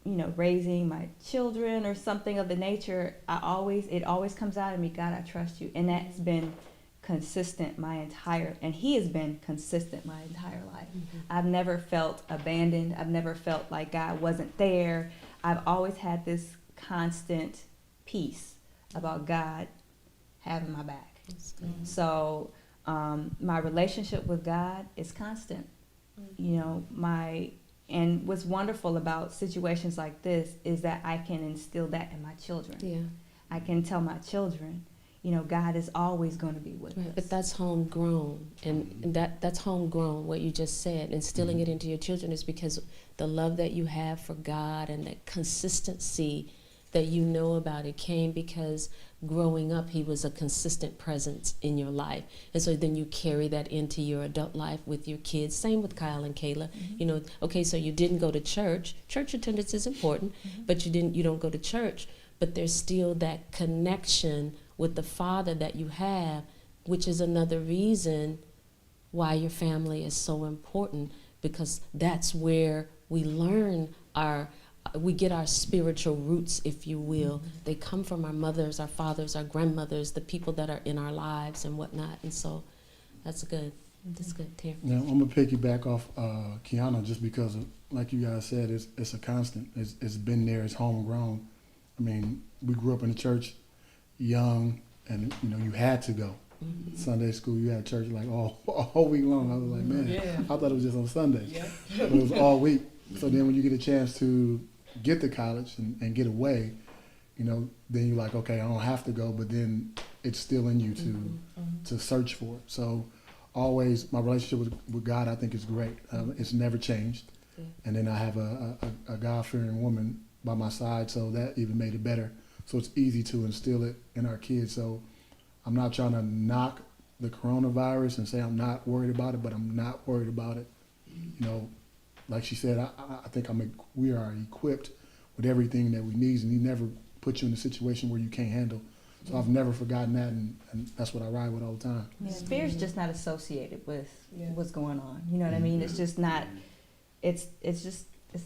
you know, raising my children or something of the nature, it always comes out of me, God, I trust you. And that's been consistent and He has been consistent my entire life. I've never felt abandoned. I've never felt like God wasn't there. I've always had this constant peace about God having my back. That's good. So my relationship with God is constant. You know, and what's wonderful about situations like this is that I can instill that in my children. Yeah. I can tell my children, you know, God is always going to be with Right. us. But that's homegrown, and that's homegrown. What you just said, instilling it into your children, is because the love that you have for God and the consistency that you know about it came because growing up, He was a consistent presence in your life. And so then you carry that into your adult life with your kids. Same with Kyle and Kayla. You know, okay, so you didn't go to church. Church attendance is important, but you don't go to church. But there's still that connection with the Father that you have, which is another reason why your family is so important, because that's where we learn we get our spiritual roots, if you will. They come from our mothers, our fathers, our grandmothers, the people that are in our lives and whatnot. And so that's good. That's good, Terry. Now, I'm gonna piggyback off Kiana, just because, like you guys said, it's a constant. It's been there. It's homegrown. I mean, we grew up in the church, young, and you know, you had to go. Sunday school, you had church like all week long. I was like, man, I thought it was just on Sundays, but it was all week. So then, when you get a chance to get to college and get away, you know, then you're like, okay, I don't have to go, but then it's still in you to search for it. So always, my relationship with God, I think, is great. It's never changed. And then I have a God-fearing woman by my side, so that even made it better. So it's easy to instill it in our kids. So I'm not trying to knock the coronavirus and say I'm not worried about it, but I'm not worried about it. You know, like she said, I think we are equipped with everything that we need, and He never put you in a situation where you can't handle. So I've never forgotten that, and that's what I ride with all the time. Yeah, fear's just not associated with Yeah. what's going on. You know what I mean? It's just not. It's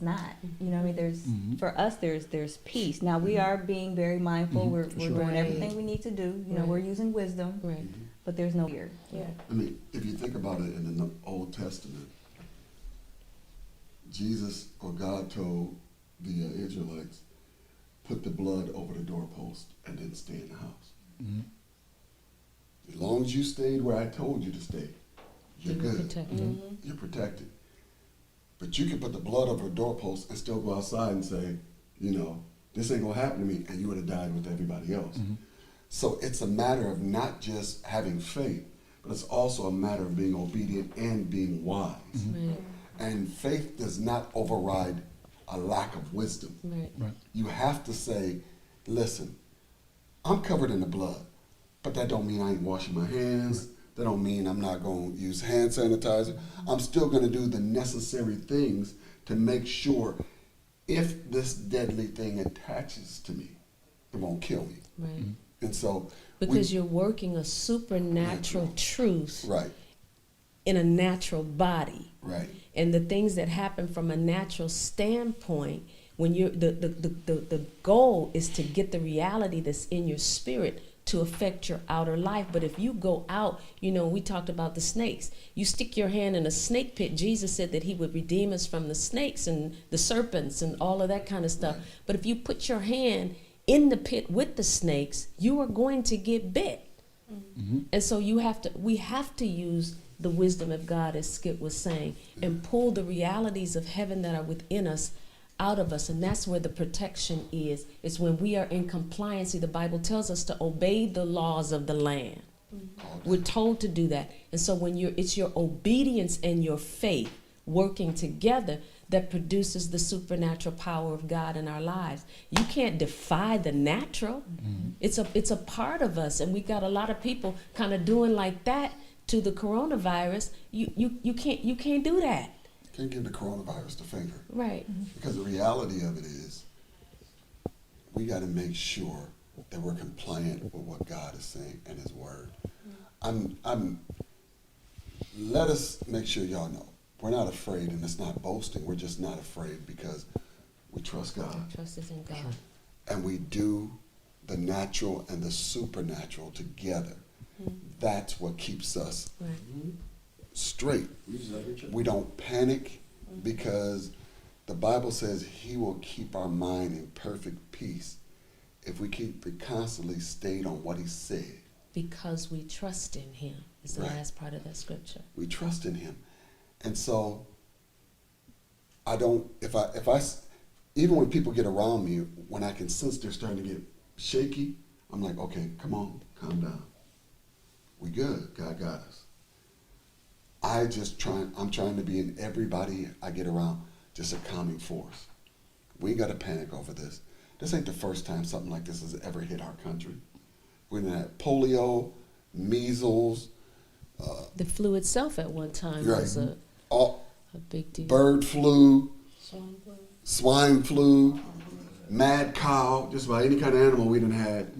not. You know what I mean? There's for us there's peace. Now we are being very mindful. We're sure. doing Right. everything we need to do. You know, Right. we're using wisdom, Right. but there's no fear. Yeah. I mean, if you think about it in the Old Testament, Jesus or God told the Israelites, put the blood over the doorpost and then stay in the house. As long as you stayed where I told you to stay, you're You're good. protected. You're protected. But you can put the blood over a doorpost and still go outside and say, you know, this ain't gonna happen to me, and you would have died with everybody else. So it's a matter of not just having faith, but it's also a matter of being obedient and being wise. Right. And faith does not override a lack of wisdom. Right. You have to say, listen, I'm covered in the blood, but that don't mean I ain't washing my hands. That don't mean I'm not going to use hand sanitizer. I'm still going to do the necessary things to make sure if this deadly thing attaches to me, it won't kill me. Right. And so, Because you're working a supernatural Natural. truth right, in a natural body. right, And the things that happen from a natural standpoint, when you're the goal is to get the reality that's in your spirit to affect your outer life. But if you go out, we talked about the snakes. You stick your hand in a snake pit. Jesus said that he would redeem us from the snakes and the serpents and all of that kind of stuff. Right. But if you put your hand in the pit with the snakes, you are going to get bit. And so we have to use the wisdom of God, as Skip was saying, and pull the realities of heaven that are within us out of us. And that's where the protection is. It's when we are in compliance. See, the Bible tells us to obey the laws of the land. We're told to do that. And so when it's your obedience and your faith working together that produces the supernatural power of God in our lives. You can't defy the natural. It's a part of us, and we got a lot of people kind of doing like that to the coronavirus. You can't do that. can't give the coronavirus the finger. Right. Because the reality of it is, we got to make sure that we're compliant with what God is saying and His Word. Let us make sure y'all know we're not afraid, and it's not boasting. We're just not afraid because we trust God, Our trust is in God. and we do the natural and the supernatural together. That's what keeps us Right. straight. We don't panic because the Bible says He will keep our mind in perfect peace if we keep it constantly stayed on what He said. Because we trust in Him is the Right. last part of that scripture. We trust in Him, and so even when people get around me, when I can sense they're starting to get shaky, I'm like, okay, come on, calm down. We good. God got us. I'm trying to be in everybody I get around, just a calming force. We ain't got to panic over this. This ain't the first time something like this has ever hit our country. We done had polio, measles, The flu itself at one time Right. was a all, big deal. bird flu, swine flu, mad cow, just about any kind of animal we done had.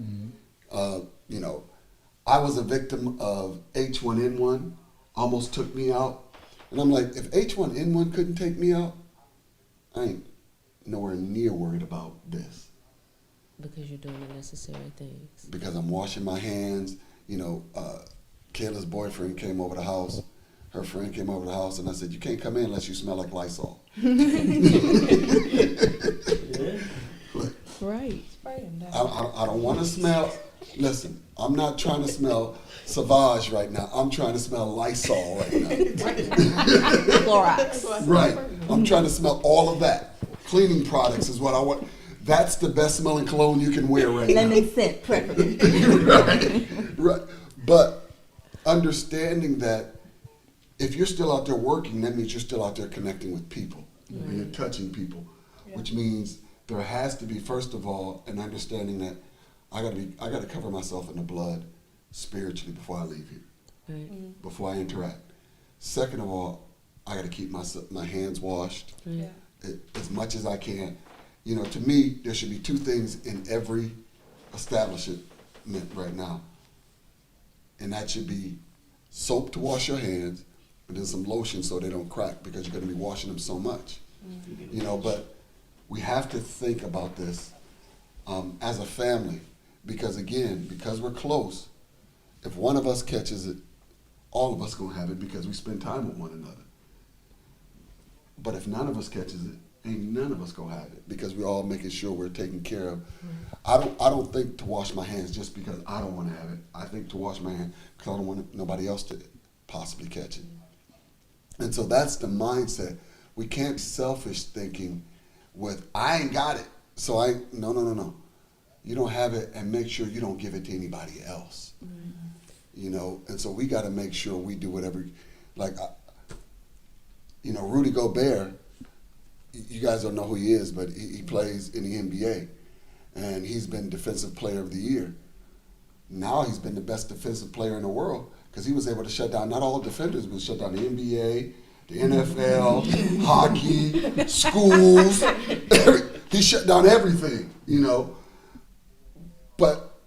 I was a victim of H1N1, almost took me out. And I'm like, if H1N1 couldn't take me out, I ain't nowhere near worried about this. Because you're doing the necessary things. Because I'm washing my hands. Kayla's boyfriend came over the house. Her friend came over the house, and I said, you can't come in unless you smell like Lysol. Right. I don't want to smell. Listen, I'm not trying to smell Sauvage right now. I'm trying to smell Lysol right now. Clorox. Right. I'm trying to smell all of that. Cleaning products is what I want. That's the best smelling cologne you can wear right now. Lemon scent, preferably. Right. But understanding that if you're still out there working, that means you're still out there connecting with people. And you're touching people, which means there has to be, first of all, an understanding that I got to cover myself in the blood spiritually before I leave here, Right. before I interact. Second of all, I got to keep my hands washed Right. as much as I can. To me, there should be two things in every establishment right now. And that should be soap to wash your hands and then some lotion so they don't crack because you're going to be washing them so much. But we have to think about this as a family because, again, because we're close, if one of us catches it, all of us going to have it because we spend time with one another. But if none of us catches it, ain't none of us gonna have it because we're all making sure we're taken care of. I don't think to wash my hands just because I don't want to have it. I think to wash my hands because I don't want nobody else to possibly catch it. And so that's the mindset. We can't be selfish thinking with I ain't got it, so no. you don't have it, and make sure you don't give it to anybody else. You know, and so we got to make sure we do whatever, like, you know, Rudy Gobert, you guys don't know who he is, but he plays in the NBA, and he's been Defensive Player of the Year. Now he's been the best defensive player in the world because he was able to shut down not all defenders, but shut down the NBA, the NFL, hockey, schools. He shut down everything, you know. But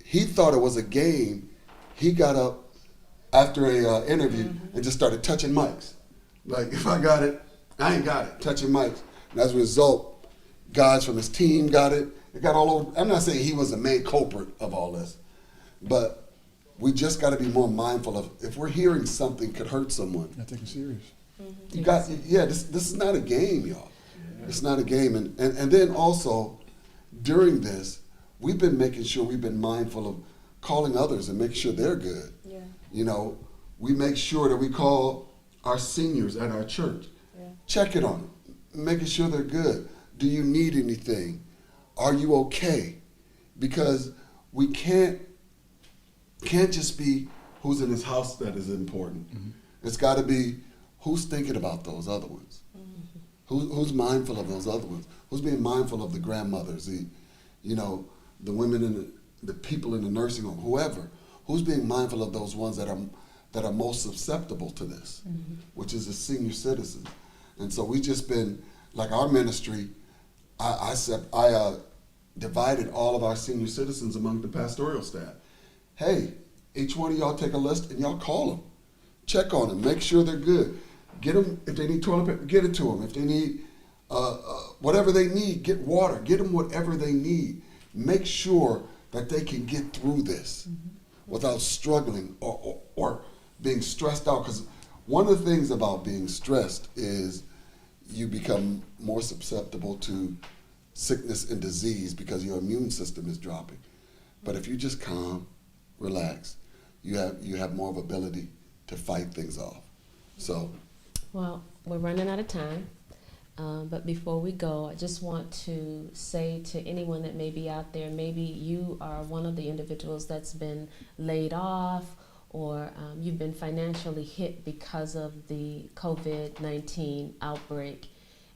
he thought it was a game. He got up after a interview and just started touching mics. Like, if I got it, I ain't got it. Touching mics. And as a result, guys from his team got it. It got all over. I'm not saying he was the main culprit of all this, but we just got to be more mindful of if we're hearing something could hurt someone. I take it serious. You got, yeah, this is not a game, y'all. It's not a game. And then also, during this, we've been making sure we've been mindful of calling others and making sure they're good. Yeah. You know, we make sure that we call our seniors at our church. Yeah. Check it on them, making sure they're good. Do you need anything? Are you okay? Because we can't just be who's in his house that is important. It's got to be who's thinking about those other ones. Who's mindful of those other ones? Who's being mindful of the grandmothers, the women and the people in the nursing home, whoever. Who's being mindful of those ones that are most susceptible to this, which is the senior citizens. And so we've just been, like our ministry, I divided all of our senior citizens among the pastoral staff. Hey, each one of y'all take a list and y'all call them. Check on them. Make sure they're good. Get them, if they need toilet paper, get it to them. If they need whatever they need, get water. Get them whatever they need. Make sure that they can get through this without struggling or being stressed out. Because one of the things about being stressed is you become more susceptible to sickness and disease because your immune system is dropping. But if you just calm, relax, you have more of ability to fight things off. So, Well, we're running out of time. But before we go, I just want to say to anyone that may be out there, maybe you are one of the individuals that's been laid off, or you've been financially hit because of the COVID-19 outbreak.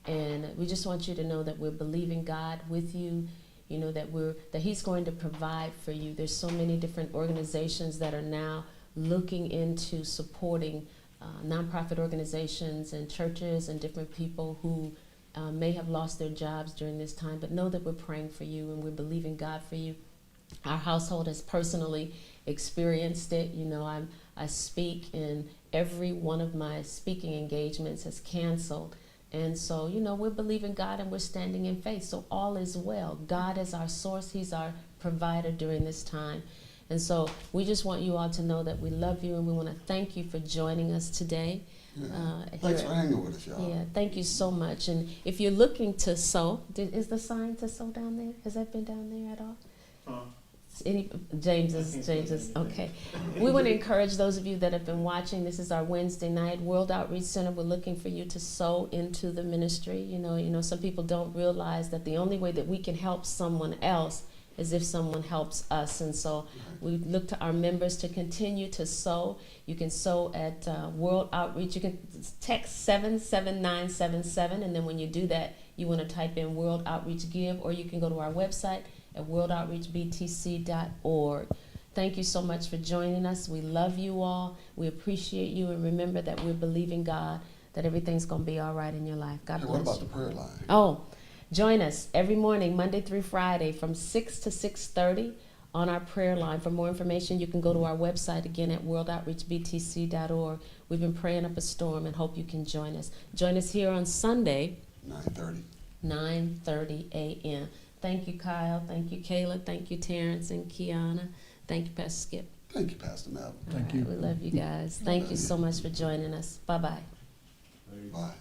And we just want you to know that we're believing God with you, you know, that He's going to provide for you. There's so many different organizations that are now looking into supporting nonprofit organizations and churches and different people who may have lost their jobs during this time, but know that we're praying for you and we're believing God for you. Our household has personally experienced it. You know, I speak, and every one of my speaking engagements has canceled. And so, you know, we're believing God and we're standing in faith. So all is well. God is our source. He's our provider during this time. And so we just want you all to know that we love you and we want to thank you for joining us today. thanks for hanging with us, y'all. Yeah, thank you so much. And if you're looking to sow, is the sign to sow down there? Has that been down there at all? James is okay. We want to encourage those of you that have been watching. This is our Wednesday night World Outreach Center. We're looking for you to sow into the ministry. You know, some people don't realize that the only way that we can help someone else is if someone helps us. And so we look to our members to continue to sow. You can sow at World Outreach. You can text 77977, and then when you do that, you want to type in World Outreach Give, or you can go to our website at worldoutreachbtc.org. Thank you so much for joining us. We love you all. We appreciate you, and remember that we're believing God that everything's going to be all right in your life. God bless What about you. the prayer line? Oh, join us every morning, Monday through Friday, from 6 to 6:30 on our prayer line. For more information, you can go to our website again at worldoutreachbtc.org. We've been praying up a storm and hope you can join us. Join us here on Sunday, 9:30. 9:30 a.m. Thank you, Kyle. Thank you, Kayla. Thank you, Terrence and Kiana. Thank you, Pastor Skip. Thank you, Pastor Melvin. Thank you. We love you guys. Thank you so much for joining us. Bye-bye. Bye.